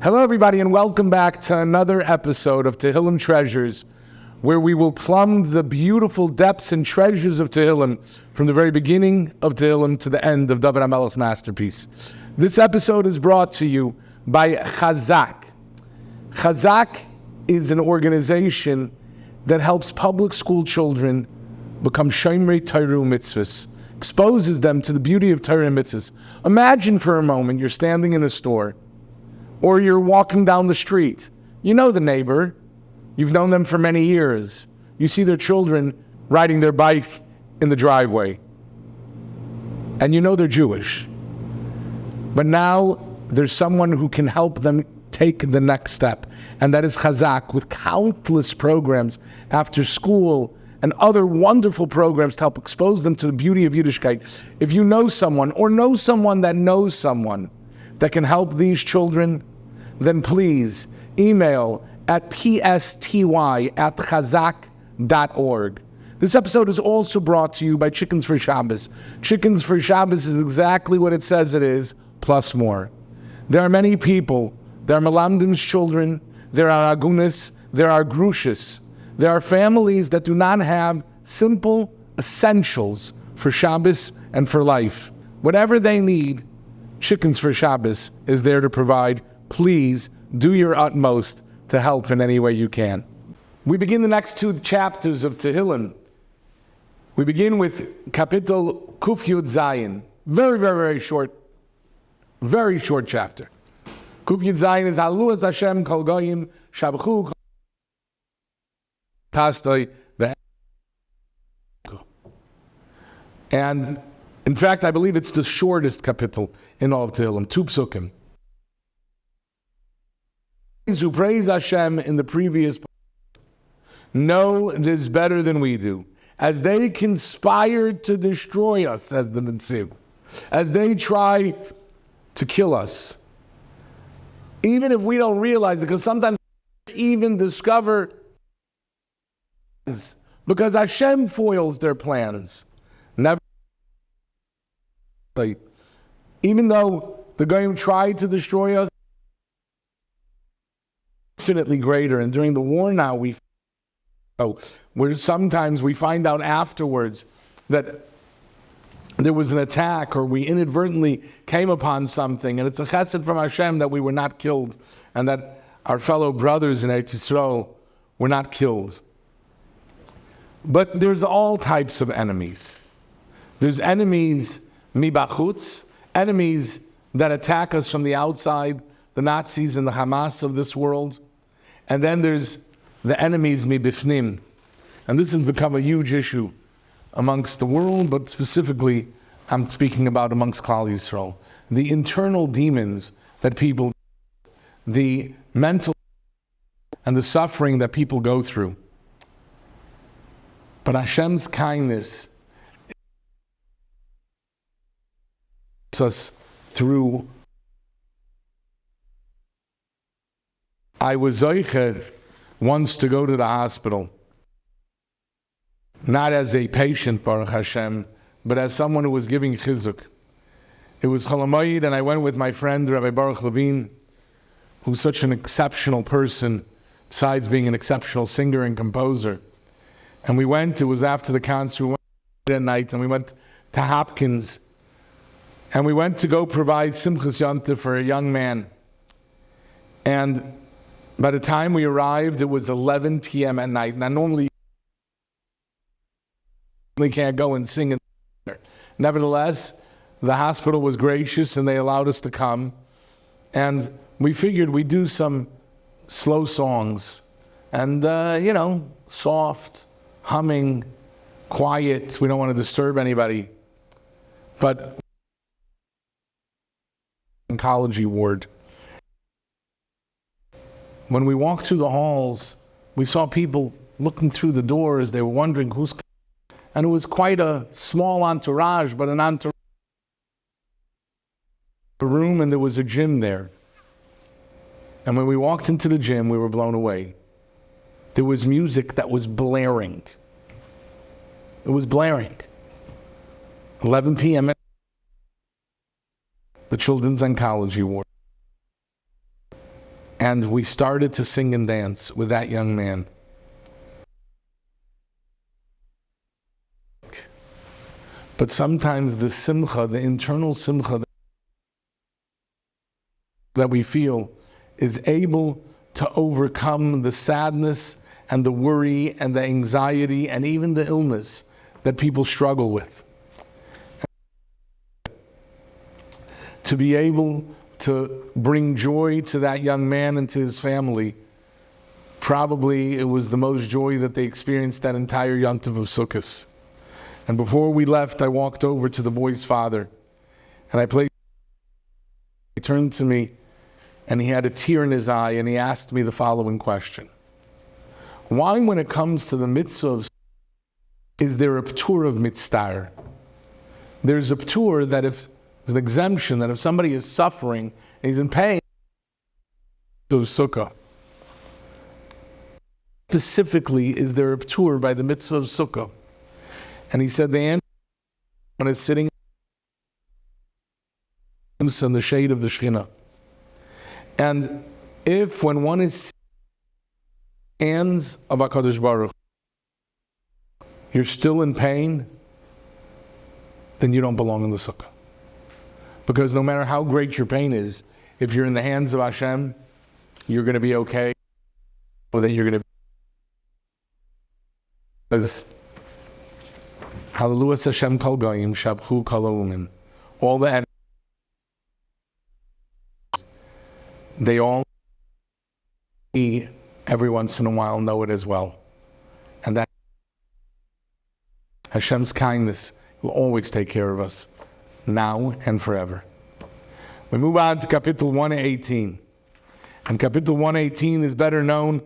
Hello everybody and welcome back to another episode of Tehillim Treasures, where we will plumb the beautiful depths and treasures of Tehillim from the very beginning of Tehillim to the end of David HaMelech's masterpiece. This episode is brought to you by Chazaq. Chazaq is an organization that helps public school children become Shomrei Torah mitzvahs, exposes them to the beauty of Torah and mitzvahs. Imagine for a moment you're standing in a store or you're walking down the street. You know the neighbor. You've known them for many years. You see their children riding their bike in the driveway. And you know they're Jewish. But now there's someone who can help them take the next step. And that is Chazaq, with countless programs after school and other wonderful programs to help expose them to the beauty of Yiddishkeit. If you know someone or know someone that knows someone that can help these children, then please email at psty@chazaq.org. This episode is also brought to you by Chickens for Shabbos. Chickens for Shabbos is exactly what it says it is, plus more. There are many people. There are Melamdim's children. There are Agunis. There are Grushis. There are families that do not have simple essentials for Shabbos and for life. Whatever they need, Chickens for Shabbos is there to provide. Please do your utmost to help in any way you can. We begin the next two chapters of Tehillim. We begin with Kapitel Kuf Yud Zayin. Very short chapter. Kuf Yud Zayin is Halu Az Hashem Kol Goyim Shabchu Tastoi Ve. And in fact, I believe it's the shortest kapitel in all of Tehillim, 2 psukim. Who praise Hashem in the previous know this better than we do, as they conspired to destroy us, says the Netziv, as they try to kill us. Even if we don't realize it, because sometimes we even discover, because Hashem foils their plans. Never. Even though the Goyim tried to destroy us, infinitely greater. And during the war now, where sometimes we find out afterwards that there was an attack or we inadvertently came upon something, and it's a chesed from Hashem that we were not killed and that our fellow brothers in Eretz Yisrael were not killed. But there's all types of enemies. There's enemies mibachutz, enemies that attack us from the outside, the Nazis and the Hamas of this world. And then there's the enemies mibifnim. And this has become a huge issue amongst the world, but specifically I'm speaking about amongst Klal Yisrael. The internal demons that people, the mental and the suffering that people go through. But Hashem's kindness helps us through. I was zoicher once to go to the hospital, not as a patient, Baruch Hashem, but as someone who was giving chizuk. It was Chol HaMoed, and I went with my friend Rabbi Baruch Levine, who's such an exceptional person, besides being an exceptional singer and composer. And we went, it was after the concert, we went at night, and we went to Hopkins, and we went to go provide Simchas Yontif for a young man. And by the time we arrived, it was 11 p.m. at night. Now, normally you can't go and sing in there. Nevertheless, the hospital was gracious and they allowed us to come. And we figured we'd do some slow songs. And, soft, humming, quiet. We don't want to disturb anybody. But oncology ward. When we walked through the halls, we saw people looking through the doors. They were wondering who's coming. And it was quite a small entourage, but an entourage. A room, and there was a gym there. And when we walked into the gym, we were blown away. There was music that was blaring. It was blaring. 11 p.m. the children's oncology ward. And we started to sing and dance with that young man. But sometimes the simcha, the internal simcha that we feel, is able to overcome the sadness and the worry and the anxiety and even the illness that people struggle with. To be able to bring joy to that young man and to his family, probably it was the most joy that they experienced that entire Yom Tov of Sukkot. And before we left, I walked over to the boy's father, and he turned to me, and he had a tear in his eye, and he asked me the following question. Why, when it comes to the mitzvah of, is there a p'tur of mitzvah? There's a p'tur that if, there's an exemption, that if somebody is suffering, and he's in pain, of sukkah. Specifically, is there a p'tur by the mitzvah of sukkah? And he said the answer one is sitting in the shade of the Shekhinah. And if when one is hands of HaKadosh Baruch, you're still in pain, then you don't belong in the sukkah. Because no matter how great your pain is, if you're in the hands of Hashem, you're going to be okay, or that you're going to be. Because Hallelujah Hashem Kol Goyim Shabchu Kol Ha'umim. All the enemies, they all every once in a while know it as well. And that Hashem's kindness will always take care of us, now and forever. We move on to Kapitel 118. And Kapitel 118 is better known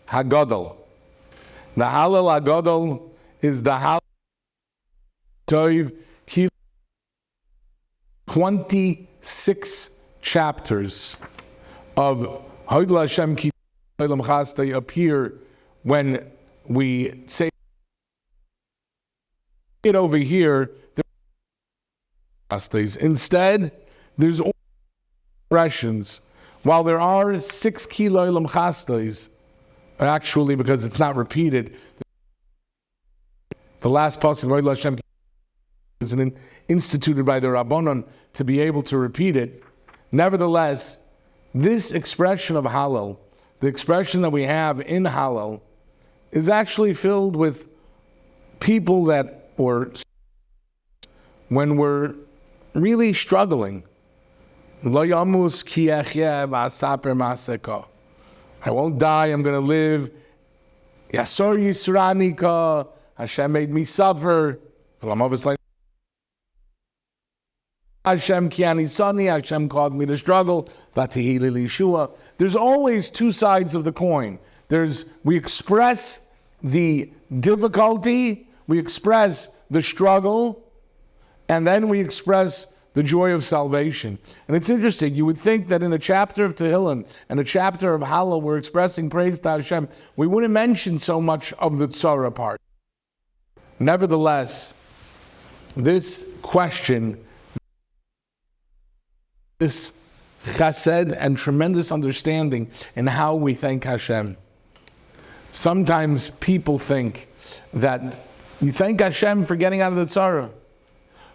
Hagadol. The Hallel Hagadol is the Hallel Tov, 26 chapters of Hodel Hashem Ki Olam Chasdei appear when we say it over here. Instead, there's expressions. While there are 6 Kilo Olam Chasdei, actually, because it's not repeated, the last pasuk of Hodel Hashem is instituted by the Rabbanon to be able to repeat it. Nevertheless, this expression of Hallel, the expression that we have in Hallel, is actually filled with people that, or when we're really struggling. Lo yamus ki echyeh v'asaper ma'aseka. I won't die, I'm going to live. Yasor yisranika. Hashem made me suffer. Hashem kiani sani. Hashem called me to struggle. Vatihili lishua. There's always two sides of the coin. We express the difficulty, we express the struggle, and then we express the joy of salvation. And it's interesting, you would think that in a chapter of Tehillim and a chapter of Hallel, we're expressing praise to Hashem, we wouldn't mention so much of the tzara part. Nevertheless, this question, this chesed and tremendous understanding in how we thank Hashem. Sometimes people think that you thank Hashem for getting out of the tzara,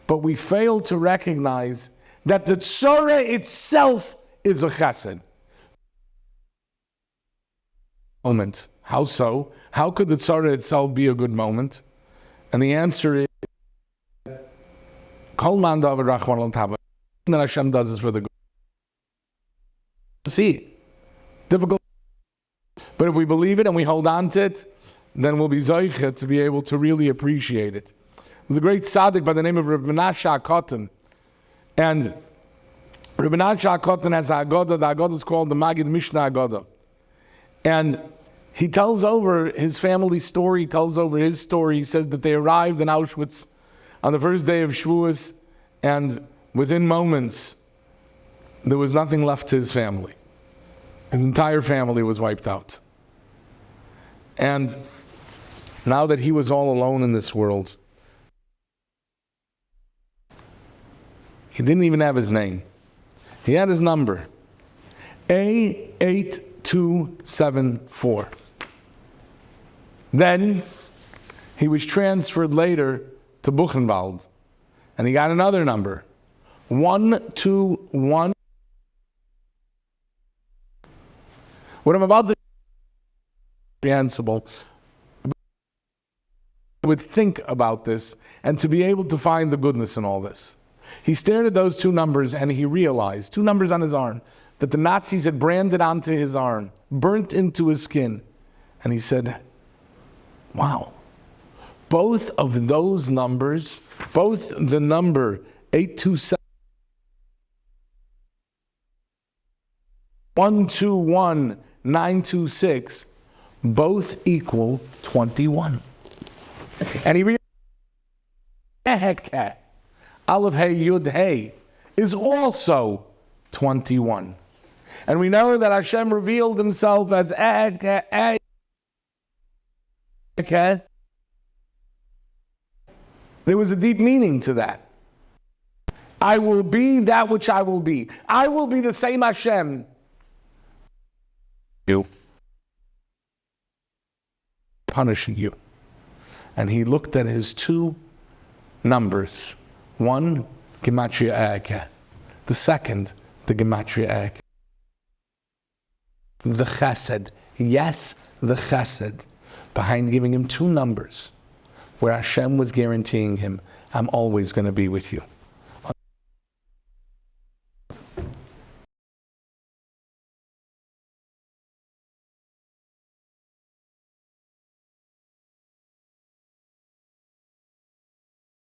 but we fail to recognize that the tzara itself is a chesed. Moment. How so? How could the tzara itself be a good moment? And the answer is, Kol man davar rachman al tava. That Hashem does is for the good. See, difficult. But if we believe it and we hold on to it, then we'll be zoichet to be able to really appreciate it. There's a great tzaddik by the name of Rabbi Menashe HaKotan. And Rabbi Menashe HaKotan has a Haggadah. The Haggadah is called the Magid Mishnah Haggadah. And he tells over his family story, he tells over his story. He says that they arrived in Auschwitz on the first day of Shavuos, and within moments, there was nothing left to his family. His entire family was wiped out. And now that he was all alone in this world, he didn't even have his name. He had his number. A8274. Then he was transferred later to Buchenwald, and he got another number, 121. What I'm about to be comprehensible, I would think about this and to be able to find the goodness in all this. He stared at those two numbers and he realized, two numbers on his arm, that the Nazis had branded onto his arm, burnt into his skin. And he said, wow, both of those numbers, both the number 827, 121926, both equal 21. And he realized, Aleph Hey Yud Hey is also 21. And we know that Hashem revealed himself as there was a deep meaning to that. I will be that which I will be. I will be the same Hashem. You. Punishing you. And he looked at his two numbers. One, Gematria Eke. The second, the Gematria Eke. The Chesed. Yes, the Chesed. Behind giving him two numbers, where Hashem was guaranteeing him, I'm always going to be with you.